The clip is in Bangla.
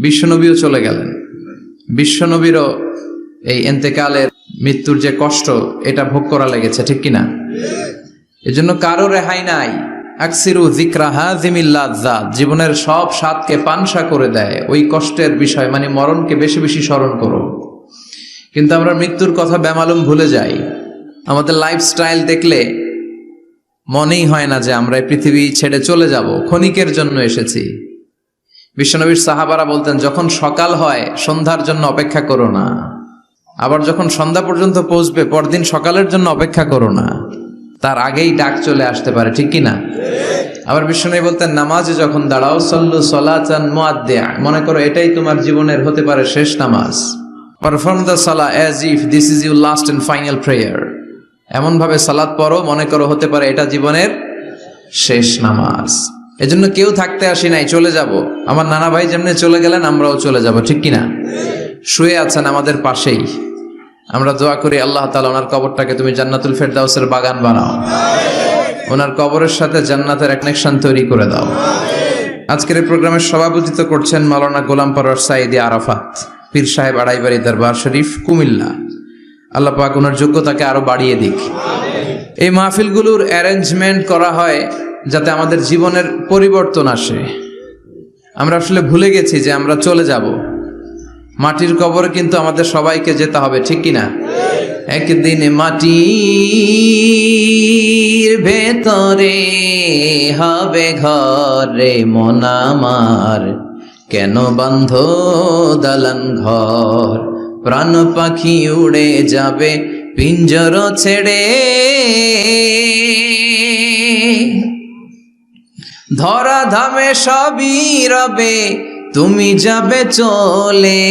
বিশ্বনবীও চলে গেলেন। বিশ্বনবীরও এই এন্তেকালের মৃত্যুর যে কষ্ট এটা ভোগ করা লেগেছে, ঠিক কিনা? এজন্য কারো রেহাই নাই। আকসিরু যিকরা হাযিমিল লাযযাত, জীবনের সব স্বাদকে পানসা করে দেয় ওই কষ্টের বিষয়, মানে মরণকে বেশি বেশি স্মরণ করো। কিন্তু আমরা মৃত্যুর কথা বেমালুম ভুলে যাই। আমাদের লাইফস্টাইল দেখলে মনেই হয় না যে আমরা এই পৃথিবী ছেড়ে চলে যাব, ক্ষণিকের জন্য এসেছি। বিশ্বনবীর সাহাবারা বলতেন, যখন সকাল হয় সন্ধ্যার জন্য অপেক্ষা করো না, আবার যখন সন্ধ্যা পর্যন্ত পৌঁছবে পরদিন সকালের জন্য অপেক্ষা করো না, তার আগেই ডাক চলে আসতে পারে, ঠিক কিনা? আবার বিশ্বনবী বলতেন, নামাজে যখন দাঁড়াও সল্লু সলাতান মুআদ্দিয়া, মনে করো এটাই তোমার জীবনের হতে পারে শেষ নামাজ। পারফর্ম দ্য সালাহ as if this is your last and final prayer, এমন ভাবে সালাত পড়ো মনে করো হতে পারে এটা জীবনের শেষ নামাজ। এজন্য কেউ থাকতে আসি নাই, চলে যাব। আমার নানা ভাই যেমনি চলে গেলেন আমরাও চলে যাব, ঠিক কিনা? শুয়ে আছেন আমাদের পাশেই, আমরা দোয়া করি আল্লাহ তাআলা ওনার কবরটাকে তুমি জান্নাতুল ফেরদাউসের বাগান বানাও, ওনার কবরের সাথে জান্নাতের কানেকশন তৈরি করে দাও। আজকের এই প্রোগ্রামের সভাপতিত্ব করছেন মাওলানা গোলাম পরওয়ার সাঈদী আরাফাত, পীর সাহেব আড়াইবাড়ি দরবার শরীফ, কুমিল্লা। আল্লাহ পাক ওনার যোগ্যতাকে আরো বাড়িয়ে দিক। এই মাহফিলগুলোর অ্যারেঞ্জমেন্ট করা হয় যাতে আমাদের জীবনের পরিবর্তন আসে। আমরা আসলে ভুলে গেছি যে আমরা চলে যাব, মাটির কবরে কিন্তু আমাদের সবাইকে যেতে হবে, ঠিক কিনা? একদিন মাটির ভেতরে হবে ঘরে মন আমার, কেন বান্ধ দালান ঘর, প্রাণ পাখি উড়ে যাবে পিঞ্জর ছেড়ে, ধরা ধামে সবই রবে তুমি যাবে চলে,